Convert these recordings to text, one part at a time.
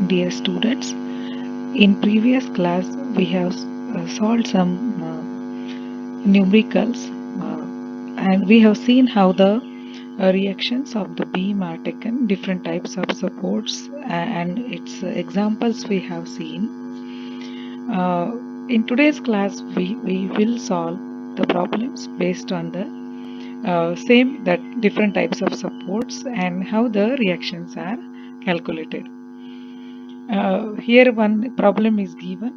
Dear students, in previous class we have solved some numericals and we have seen how the reactions of the beam are taken, different types of supports and its examples we have seen. In today's class we will solve the problems based on the same that different types of supports and how the reactions are calculated. Here one problem is given.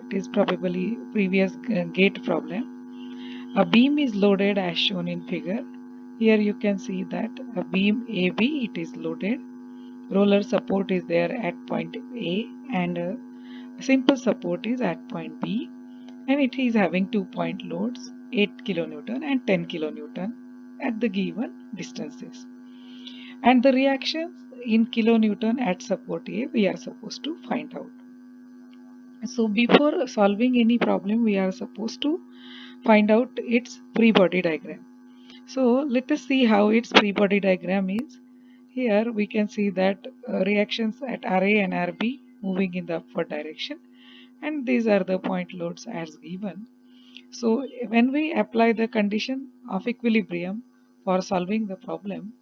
It is probably previous gate problem. A beam is loaded as shown in figure. Here you can see that a beam AB it is loaded. Roller support is there at point A and simple support is at point B, and it is having 2 point loads 8 kilonewton and 10 kilonewton at the given distances. And the reactions in kilonewton at support A we are supposed to find out. So before solving any problem we are supposed to find out its free body diagram. So let us see how its free body diagram is. Here we can see that reactions at RA and RB moving in the upward direction, and these are the point loads as given. So when we apply the condition of equilibrium for solving the problem,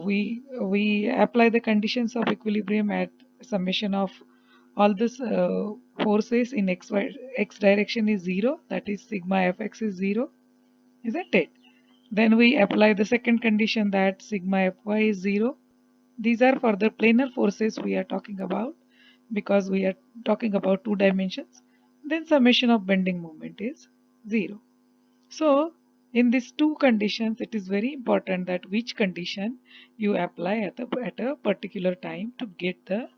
we apply the conditions of equilibrium at summation of all this forces in x direction is 0, that is sigma fx is 0, isn't it? Then we apply the second condition that sigma fy is 0. These are for the planar forces we are talking about because we are talking about 2 dimensions. Then summation of bending moment is 0. So in these two conditions it is very important that which condition you apply at a particular time to get the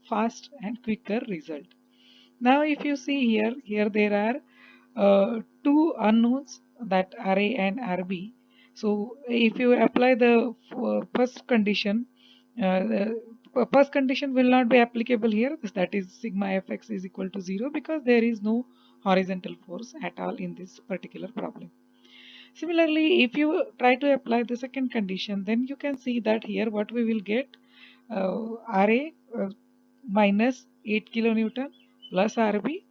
fast and quicker result. Now if you see here there are two unknowns, that RA and RB. So if you apply the first condition, the first condition will not be applicable here, that is sigma fx is equal to 0, because there is no horizontal force at all in this particular problem. Similarly, if you try to apply the second condition, then you can see that here what we will get, RA minus 8 kilonewton plus RB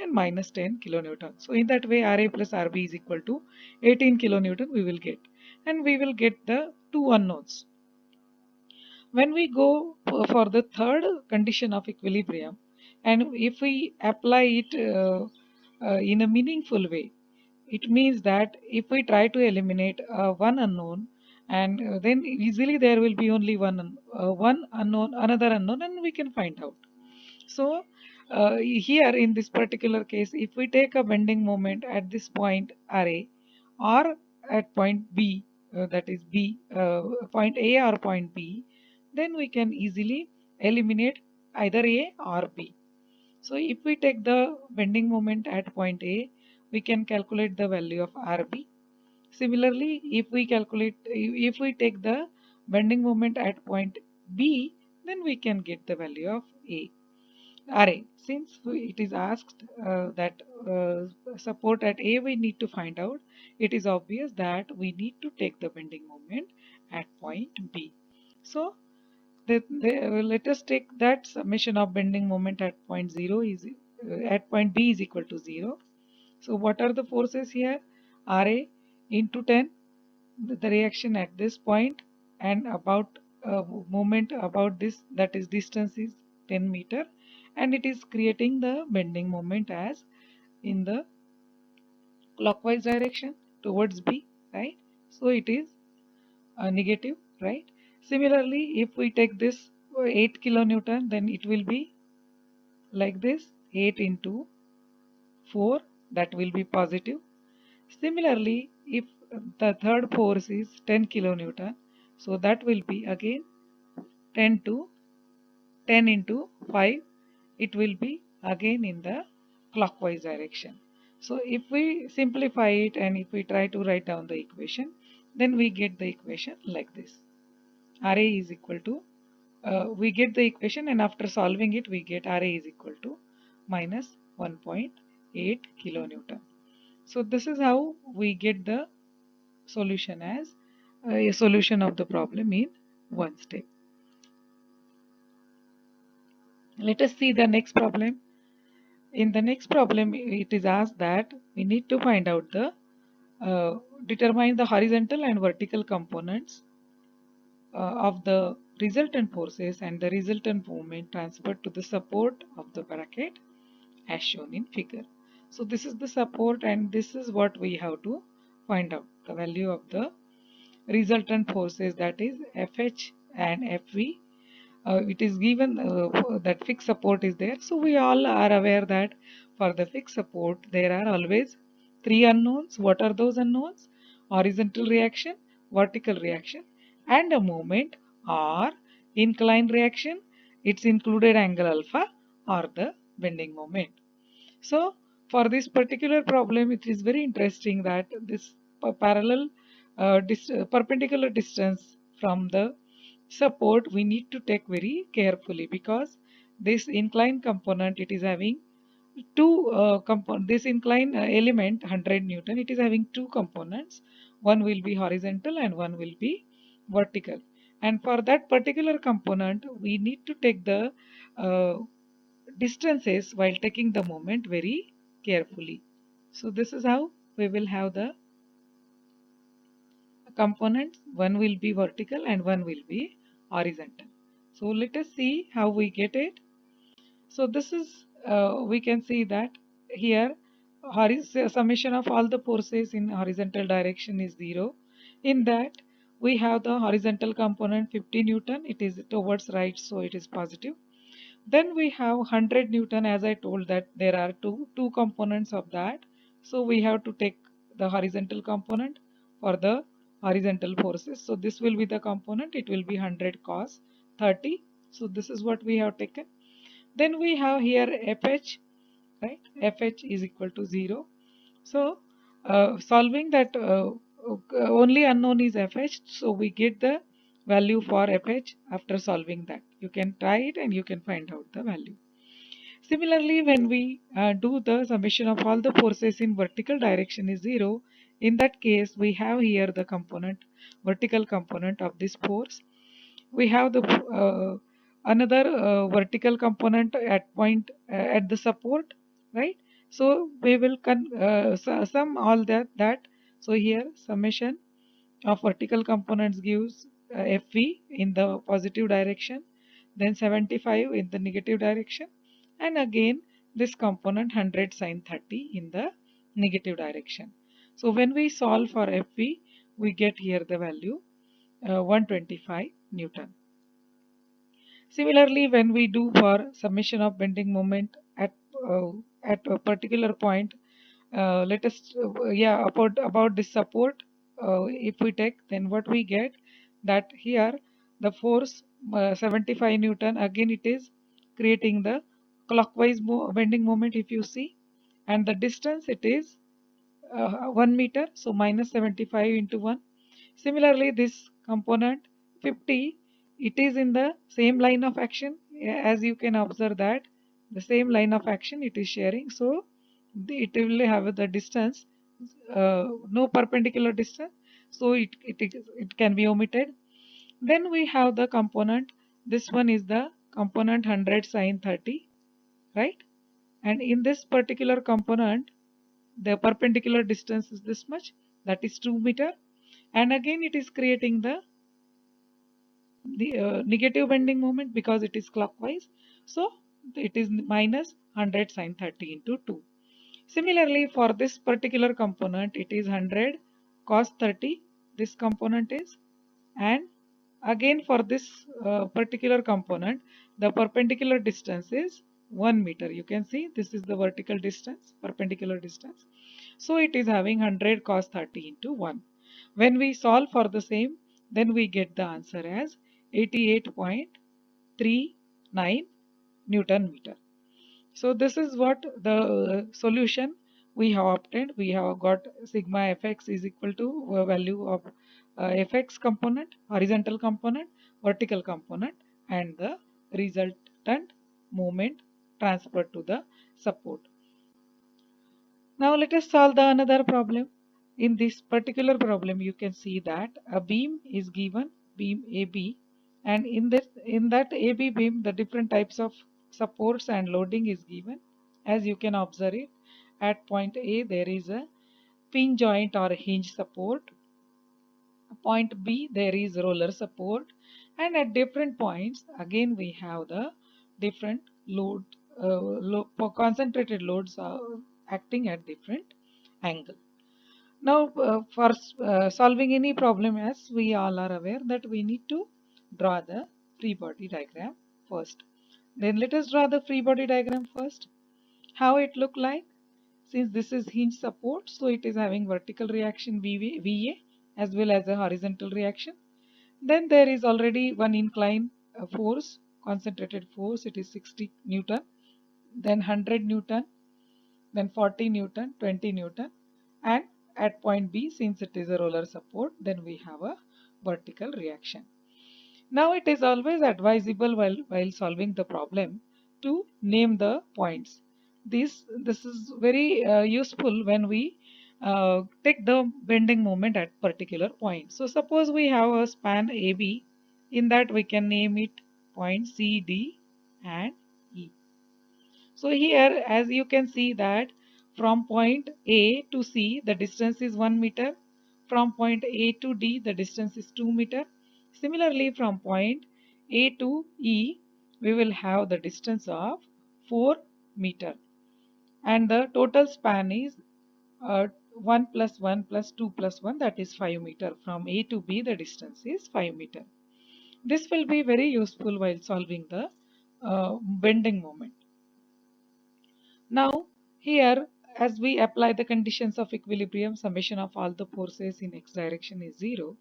and minus 10 kilonewton. So in that way RA plus RB is equal to 18 kilonewton we will get, and we will get the two unknowns. When we go for the third condition of equilibrium, and if we apply it in a meaningful way, it means that if we try to eliminate one unknown, and then easily there will be only one unknown, another unknown, and we can find out. So here in this particular case, if we take a bending moment at this point RA or at point B, that is B, point A or point B, then we can easily eliminate either A or B. So if we take the bending moment at point A, we can calculate the value of RB. Similarly, if we take the bending moment at point B, then we can get the value of A. RA. Since it is asked that support at A we need to find out, it is obvious that we need to take the bending moment at point B. So let us take that summation of bending moment at point 0 is at point B is equal to 0. So what are the forces here? RA into 10, the reaction at this point, and about moment about this, that is distance is 10 meter, and it is creating the bending moment as in the clockwise direction towards B, right? So it is negative, right? Similarly, if we take this 8 kilonewton, then it will be like this, 8 into 4, that will be positive. Similarly, if the third force is 10 kilonewton, so that will be again 10 to 10 into 5, it will be again in the clockwise direction. So if we simplify it and if we try to write down the equation, then we get the equation like this. RA is equal to, we get the equation, and after solving it we get RA is equal to minus 1.8 kilonewton. So this is how we get the solution as a solution of the problem in one step. Let us see the next problem. In the next problem, it is asked that we need to find out the determine the horizontal and vertical components of the resultant forces and the resultant movement transferred to the support of the bracket as shown in figure. So this is the support and this is what we have to find out the value of the resultant forces, that is Fh and Fv. It is given that fixed support is there. So we all are aware that for the fixed support there are always three unknowns. What are those unknowns? Horizontal reaction, vertical reaction, and a moment or inclined reaction. It's included angle alpha or the bending moment. So for this particular problem, it is very interesting that this parallel perpendicular distance from the support we need to take very carefully, because this inclined component, it is having two this inclined element 100 Newton, it is having two components. One will be horizontal and one will be vertical. And for that particular component, we need to take the uh, distances while taking the moment very carefully. So this is how we will have the components. One will be vertical and one will be horizontal. So let us see how we get it. So this is we can see that here summation of all the forces in horizontal direction is 0. In that we have the horizontal component 50 Newton, it is towards right, so it is positive. Then we have 100 Newton, as I told that there are two components of that. So we have to take the horizontal component for the horizontal forces. So this will be the component, it will be 100 cos 30. So this is what we have taken. Then we have here FH, right? FH is equal to 0. So solving that only unknown is FH. So we get the value for FH after solving that. You can try it and you can find out the value. Similarly, when we do the summation of all the forces in vertical direction is 0, in that case we have here the component, vertical component of this force. We have the another vertical component at point at the support, right? So we will sum all that. So here summation of vertical components gives Fv in the positive direction, then 75 in the negative direction, and again this component 100 sine 30 in the negative direction. So when we solve for Fv, we get here the value 125 Newton. Similarly, when we do for summation of bending moment uh, at a particular point, let us yeah, about this support. If we take, then what we get, that here the force 75 Newton, again it is creating the clockwise bending moment if you see, and the distance it is 1 meter, so minus 75 into 1. Similarly, this component 50, it is in the same line of action. As you can observe that the same line of action it is sharing, so it will have the distance, no perpendicular distance, so it can be omitted. Then we have the component, this one is the component 100 sine 30, right? And in this particular component the perpendicular distance is this much, that is 2 meter, and again it is creating the negative bending moment because it is clockwise, so it is minus 100 sine 30 into 2. Similarly, for this particular component it is 100 cos 30, this component is, and again for this particular component the perpendicular distance is 1 meter. You can see this is the vertical distance, perpendicular distance, so it is having 100 cos 30 into 1. When we solve for the same, then we get the answer as 88.39 Newton meter. So this is what the solution we have obtained. We have got sigma fx is equal to value of fx component, horizontal component, vertical component, and the resultant moment transferred to the support. Now let us solve the another problem. In this particular problem, you can see that a beam is given, beam AB, and in that AB beam, the different types of supports and loading is given. As you can observe it, at point A there is a pin joint or hinge support. Point B there is roller support, and at different points again we have the different load, concentrated loads acting at different angle. Now for solving any problem, as we all are aware that we need to draw the free body diagram first. Then let us draw the free body diagram first. How it look like? Since this is hinge support, so it is having vertical reaction VA as well as a horizontal reaction. Then there is already one incline force, concentrated force, it is 60 Newton, then 100 Newton, then 40 Newton, 20 Newton, and at point B, since it is a roller support, then we have a vertical reaction. Now it is always advisable while solving the problem to name the points. This is very useful when we take the bending moment at particular point. So suppose we have a span AB, in that we can name it point C, D and E. So here as you can see that from point A to C the distance is 1 meter. From point A to D the distance is 2 meter. Similarly from point A to E we will have the distance of 4 meter, and the total span is 1 plus 1 plus 2 plus 1, that is 5 meter. From A to B the distance is 5 meter. This will be very useful while solving the bending moment. Now here as we apply the conditions of equilibrium, summation of all the forces in x direction is 0.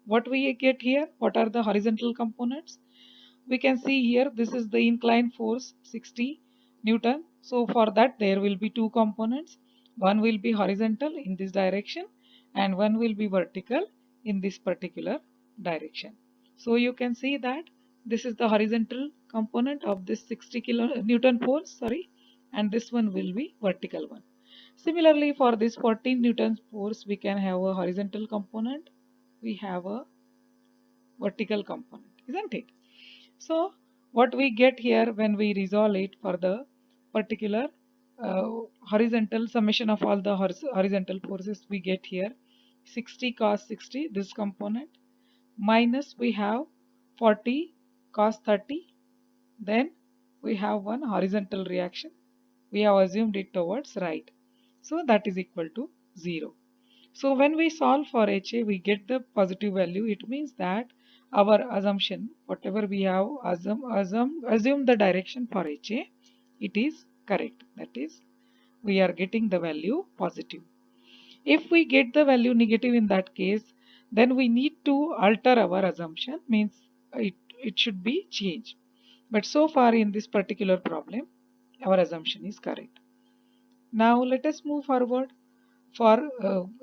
What we get here? What are the horizontal components? We can see here this is the inclined force 60 Newton. So for that there will be two components. One will be horizontal in this direction and one will be vertical in this particular direction. So you can see that this is the horizontal component of this 60 Newton force, sorry, and this one will be vertical one. Similarly for this 14 Newton force we can have a horizontal component, we have a vertical component, isn't it? So what we get here when we resolve it for the particular horizontal summation of all the horizontal forces, we get here 60 cos 60 this component, minus we have 40 cos 30, then we have one horizontal reaction, we have assumed it towards right, so that is equal to 0. So when we solve for HA, we get the positive value. It means that our assumption, whatever we have assume the direction for HA, it is correct. That is, we are getting the value positive. If we get the value negative in that case, then we need to alter our assumption, means it should be changed. But so far in this particular problem, our assumption is correct. Now let us move forward. For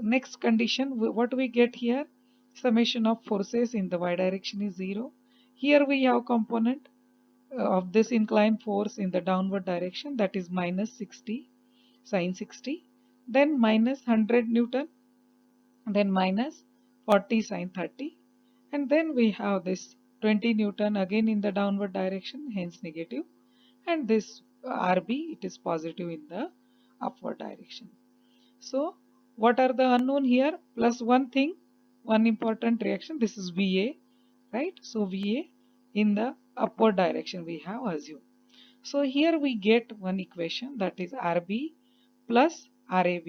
next condition, what we get here, summation of forces in the y direction is 0. Here we have component of this inclined force in the downward direction, that is minus 60 sine 60, then minus 100 Newton, then minus 40 sine 30, and then we have this 20 Newton again in the downward direction, hence negative, and this RB, it is positive in the upward direction. So what are the unknown here? Plus one thing, one important reaction, this is VA, right? So VA in the upward direction we have assumed. So here we get one equation, that is RB plus RAB,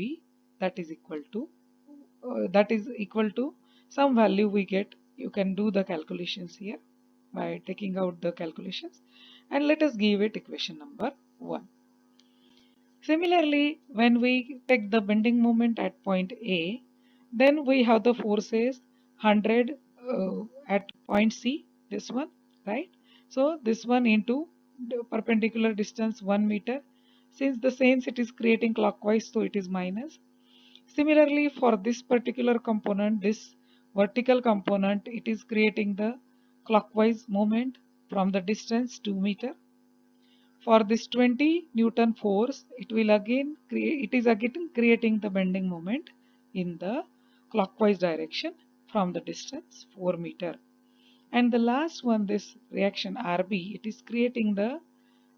that is equal to some value we get. You can do the calculations here by taking out the calculations, and let us give it equation number 1. Similarly, when we take the bending moment at point A, then we have the forces 100 at point C, this one, right? So this one into the perpendicular distance 1 meter. Since the since it is creating clockwise, so it is minus. Similarly, for this particular component, this vertical component, it is creating the clockwise moment from the distance 2 meter. For this 20 Newton force, it will again create, it is again creating the bending moment in the clockwise direction from the distance 4 meter. And the last one, this reaction RB, it is creating the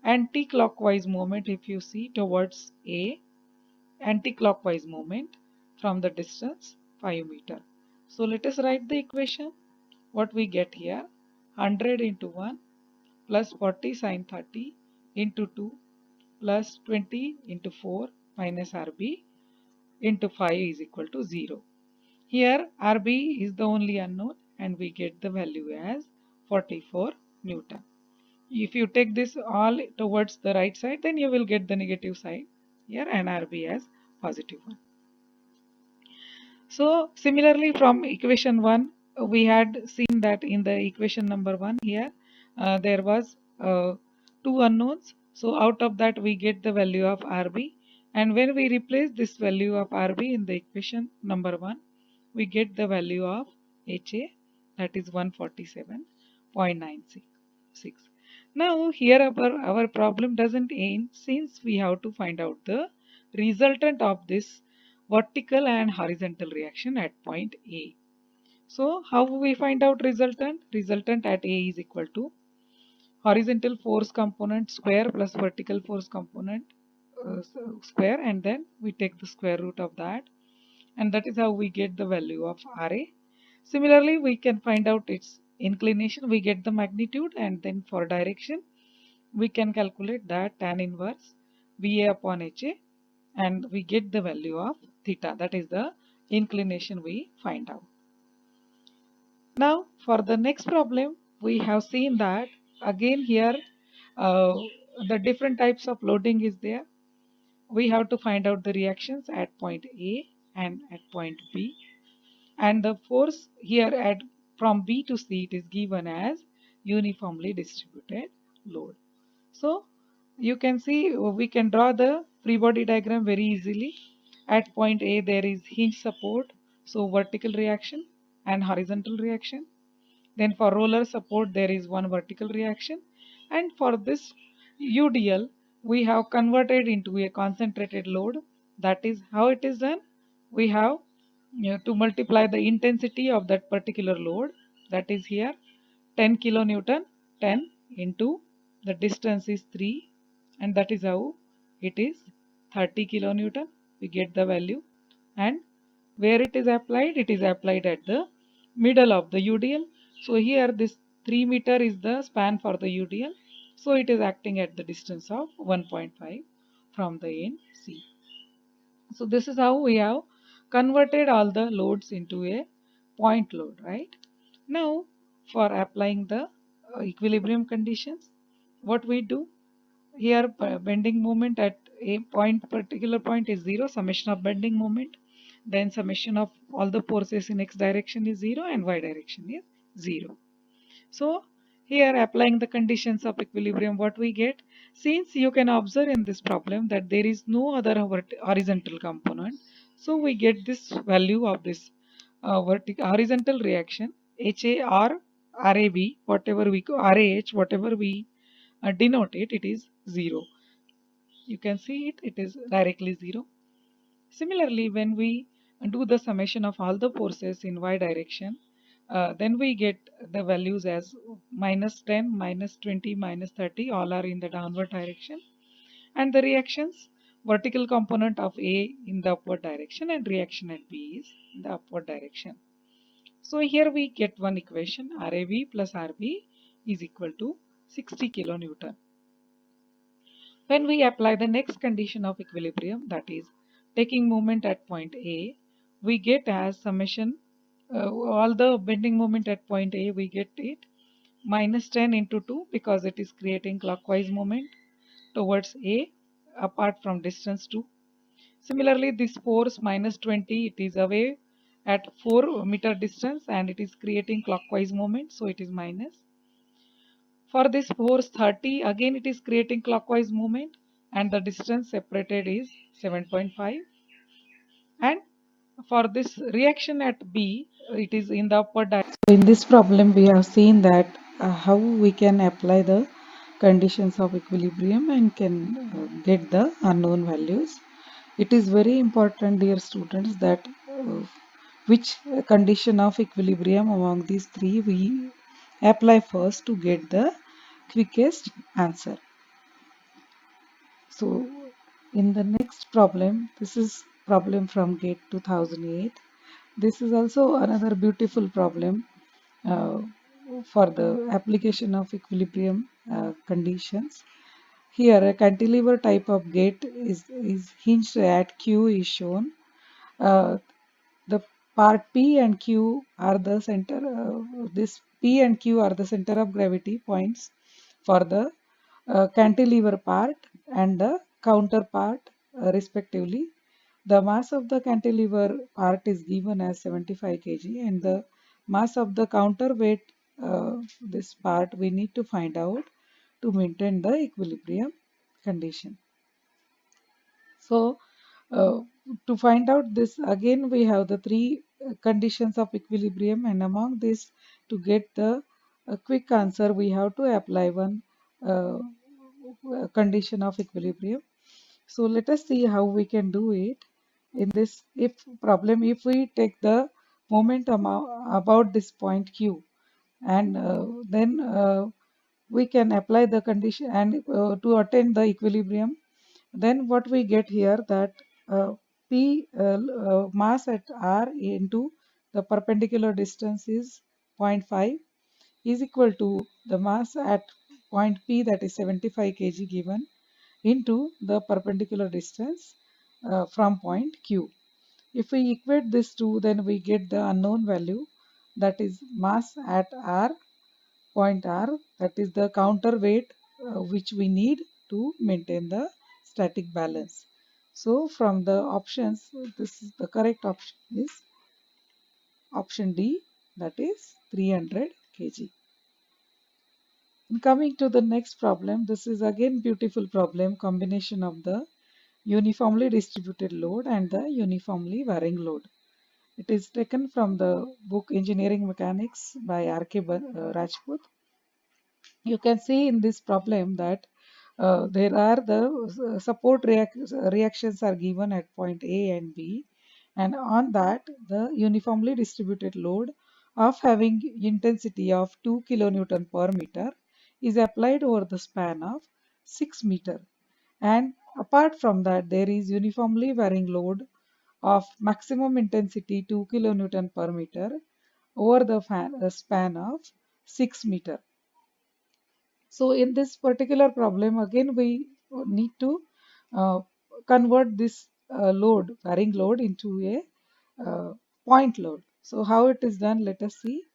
Anti-clockwise movement, if you see towards A, anti-clockwise movement from the distance 5 meter. So let us write the equation. What we get here, 100 into 1 plus 40 sine 30 into 2 plus 20 into 4 minus RB into 5 is equal to 0. Here RB is the only unknown and we get the value as 44 Newton. If you take this all towards the right side, then you will get the negative side here and RB as positive one. So similarly from equation 1, we had seen that in the equation number 1 here, there was two unknowns. So out of that we get the value of RB, and when we replace this value of RB in the equation number 1, we get the value of HA, that is 147.96. Now here our problem doesn't end, since we have to find out the resultant of this vertical and horizontal reaction at point A. So how we find out resultant? Resultant at A is equal to horizontal force component square plus vertical force component square, and then we take the square root of that, and that is how we get the value of RA. Similarly, we can find out its inclination, we get the magnitude, and then for direction we can calculate that tan inverse VA upon HA, and we get the value of theta, that is the inclination we find out. Now for the next problem, we have seen that again here uh, the different types of loading is there. We have to find out the reactions at point A and at point B, and the force here at from B to C, it is given as uniformly distributed load. So you can see we can draw the free body diagram very easily. At point A there is hinge support, so vertical reaction and horizontal reaction. Then for roller support there is one vertical reaction, and for this UDL we have converted into a concentrated load. That is how it is done. We have to multiply the intensity of that particular load, that is here 10 kilonewton, 10 into the distance is 3, and that is how it is 30 kilonewton. We get the value, and where it is applied, it is applied at the middle of the UDL. So here this 3 meter is the span for the UDL, so it is acting at the distance of 1.5 from the end C. So this is how we have converted all the loads into a point load, right? Now for applying the equilibrium conditions, what we do here, bending moment at a point, particular point is 0, summation of bending moment, then summation of all the forces in x direction is 0 and y direction is 0. So here applying the conditions of equilibrium, what we get, since you can observe in this problem that there is no other horizontal component, so we get this value of this horizontal reaction HA or RAB, whatever we RAH, whatever we denote it, it is 0. You can see it is directly 0. Similarly, when we do the summation of all the forces in y direction, then we get the values as minus 10, minus 20, minus 30, all are in the downward direction, and the reactions, vertical component of A in the upward direction and reaction at B is in the upward direction. So here we get one equation, RAB plus RB is equal to 60 kilonewton. When we apply the next condition of equilibrium, that is taking moment at point A, we get as summation all the bending moment at point A, we get it minus 10 into 2 because it is creating clockwise moment towards A apart from distance 2. Similarly, this force minus 20, it is away at 4 meter distance and it is creating clockwise moment, so it is minus. For this force 30, again it is creating clockwise movement and the distance separated is 7.5. And for this reaction at B, it is in the upward direction. So in this problem, we have seen that how we can apply the conditions of equilibrium and can get the unknown values. It is very important, dear students, that which condition of equilibrium among these three we apply first to get the quickest answer. So in the next problem, this is problem from GATE 2008. This is also another beautiful problem uh, for the application of equilibrium conditions. Here a cantilever type of gate is hinged at Q is shown. The part P and Q are the center, this P and Q are the center of gravity points for the cantilever part and the counterpart respectively. The mass of the cantilever part is given as 75 kg and the mass of the counterweight, this part we need to find out to maintain the equilibrium condition. So to find out this, again we have the three conditions of equilibrium, and among this, to get the quick answer we have to apply one uh, condition of equilibrium. So let us see how we can do it in this if problem. If we take the momentum about this point Q, and then we can apply the condition and to attain the equilibrium, then what we get here that P mass at R into the perpendicular distance is zero point 0.5 is equal to the mass at point P, that is 75 kg given, into the perpendicular distance from point Q. If we equate this two, then we get the unknown value, that is mass at R, point R, that is the counterweight which we need to maintain the static balance. So from the options, this is the correct option is option D, that is 300 kg. And coming to the next problem, this is again beautiful problem, combination of the uniformly distributed load and the uniformly varying load. It is taken from the book Engineering Mechanics by R.K. Rajput. You can see in this problem that there are the support reactions are given at point A and B, and on that the uniformly distributed load of having intensity of 2 kilonewton per meter is applied over the span of 6 meter, and apart from that there is uniformly varying load of maximum intensity 2 kilonewton per meter over the span of 6 meter. So in this particular problem, again we need to uh, convert this load, varying load, into a point load. So how it is done, let us see.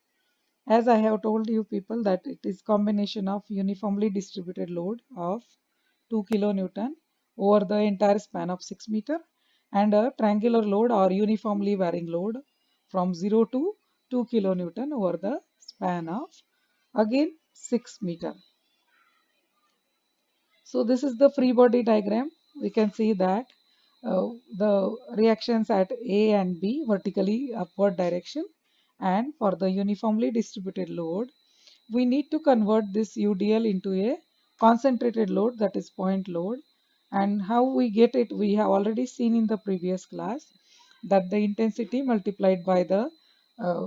As I have told you people that it is combination of uniformly distributed load of 2 kilonewton over the entire span of 6 meter and a triangular load or uniformly varying load from 0 to 2 kilonewton over the span of again 6 meter. So this is the free body diagram. We can see that the reactions at A and B vertically upward direction, and for the uniformly distributed load we need to convert this UDL into a concentrated load, that is point load. And how we get it, we have already seen in the previous class, that the intensity multiplied by the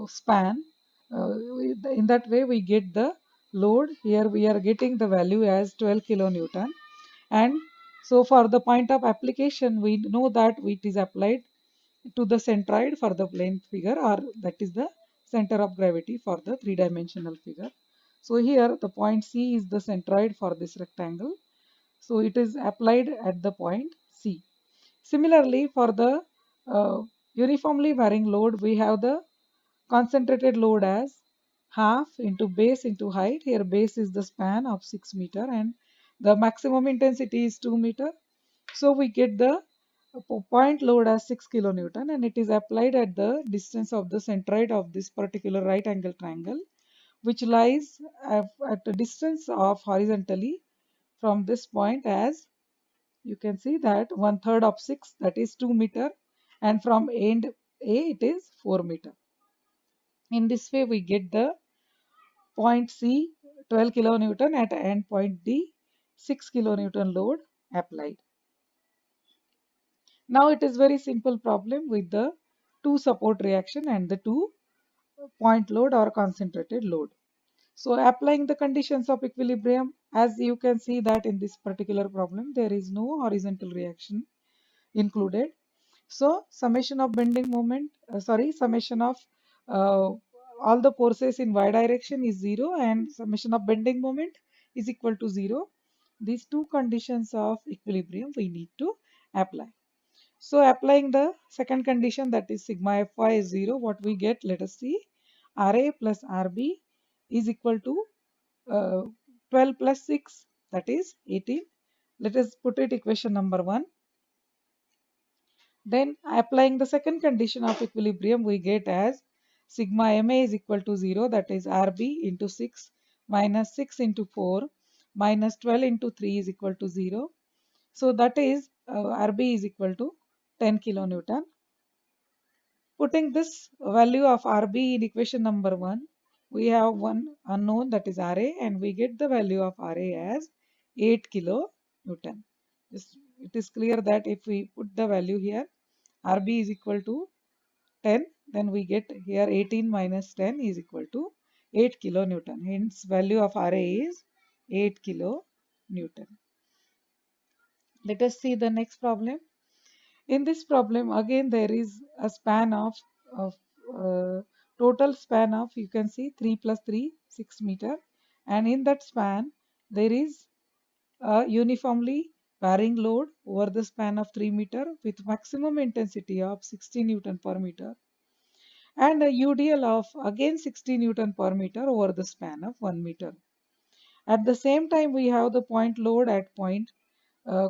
span, in that way we get the load. Here we are getting the value as 12 kilonewton, and so for the point of application we know that it is applied to the centroid for the plane figure, or that is the center of gravity for the three-dimensional figure. So here the point C is the centroid for this rectangle, so it is applied at the point C. Similarly, for the uniformly varying load, we have the concentrated load as half into base into height. Here base is the span of 6 meter and the maximum intensity is 2 meter. So we get the point load as 6 kilonewton, and it is applied at the distance of the centroid of this particular right angle triangle, which lies at a distance of horizontally from this point, as you can see that 1/3 of 6, that is 2 meter, and from end A it is 4 meter. In this way we get the point C 12 kilonewton at end point D 6 kilonewton load applied. Now it is very simple problem with the two support reaction and the two point load or concentrated load. So applying the conditions of equilibrium, as you can see that in this particular problem, there is no horizontal reaction included. So summation of bending moment, summation of uh, all the forces in y direction is 0 and summation of bending moment is equal to 0. These two conditions of equilibrium we need to apply. So applying the second condition, that is sigma Fy is 0, what we get, let us see, Ra plus Rb is equal to uh, 12 plus 6, that is 18. Let us put it equation number 1. Then applying the second condition of equilibrium, we get as sigma Ma is equal to 0, that is Rb into 6 minus 6 into 4 minus 12 into 3 is equal to 0. So that is Rb is equal to 10 kilonewton. Putting this value of Rb in equation number 1, we have one unknown, that is Ra, and we get the value of Ra as 8 kilonewton. It is clear that if we put the value here, Rb is equal to 10, then we get here 18 minus 10 is equal to 8 kilonewton. Hence value of Ra is 8 kilonewton. Let us see the next problem. In this problem, again there is a span of uh, total span of, you can see, 3 plus 3, 6 meter, and in that span there is a uniformly varying load over the span of 3 meter with maximum intensity of 60 Newton per meter and a UDL of again 60 Newton per meter over the span of 1 meter. At the same time, we have the point load at point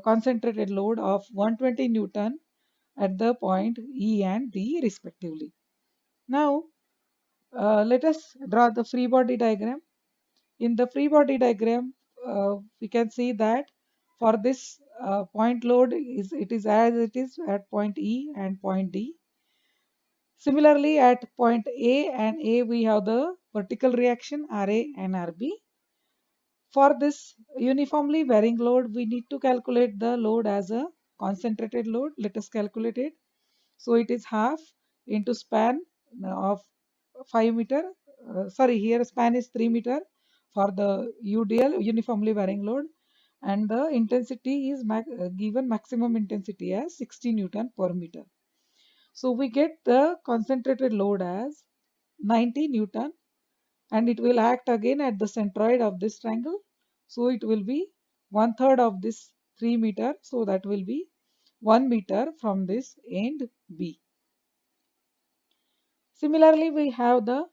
concentrated load of 120 Newton at the point E and D respectively. Now, let us draw the free body diagram. In the free body diagram, we can see that for this point load, it is as it is at point E and point D. Similarly, at point A and A, we have the vertical reaction Ra and Rb. For this uniformly varying load, we need to calculate the load as a concentrated load. Let us calculate it. So it is half into span of 5 meter. Here span is 3 meter for the UDL, uniformly varying load, and the intensity is given maximum intensity as 60 Newton per meter. So we get the concentrated load as 90 Newton, and it will act again at the centroid of this triangle. So it will be one third of this 3 meter. So that will be 1 meter from this end B. Similarly, we have the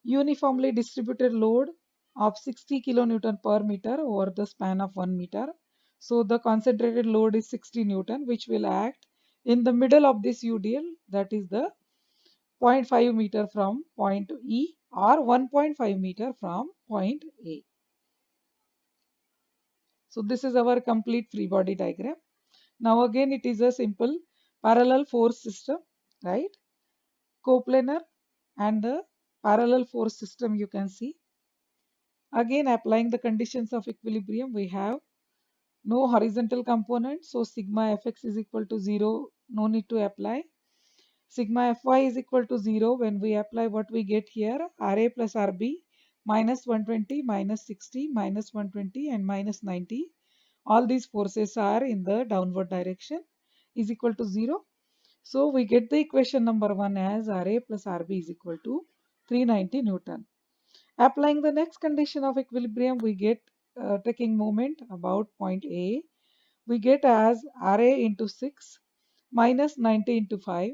uniformly distributed load of 60 kilonewton per meter over the span of 1 meter. So the concentrated load is 60 Newton, which will act in the middle of this UDL, that is the 0.5 meter from point E or 1.5 meter from point A. So this is our complete free body diagram. Now again it is a simple parallel force system, right? Coplanar and the parallel force system, you can see. Again, applying the conditions of equilibrium, we have no horizontal component, so sigma fx is equal to 0, no need to apply. Sigma fy is equal to 0. When we apply, what we get here, Ra plus Rb minus 120 minus 60 minus 120 and minus 90. All these forces are in the downward direction, is equal to 0. So we get the equation number 1 as Ra plus Rb is equal to 390 Newton. Applying the next condition of equilibrium, we get taking moment about point A, we get as Ra into 6 minus 90 into 5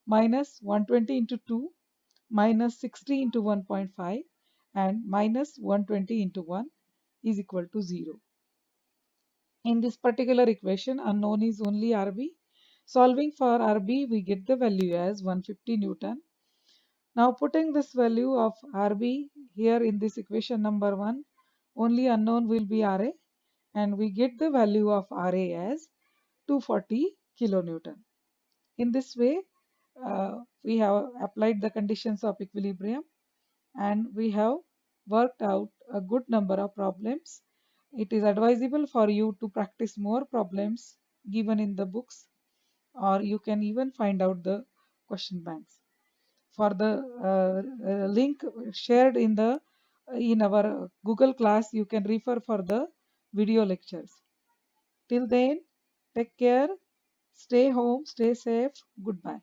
minus 120 into 2 minus 60 into 1.5 and minus 120 into 1 is equal to 0. In this particular equation, unknown is only Rb. Solving for Rb, we get the value as 150 Newton. Now putting this value of Rb here in this equation number 1, only unknown will be Ra, and we get the value of Ra as 240 kilonewton. In this way, we have applied the conditions of equilibrium and we have worked out a good number of problems. It is advisable for you to practice more problems given in the books, or you can even find out the question banks. For the link shared in the in our Google class. You can refer for the video lectures. Till then, take care, stay home, stay safe. Goodbye.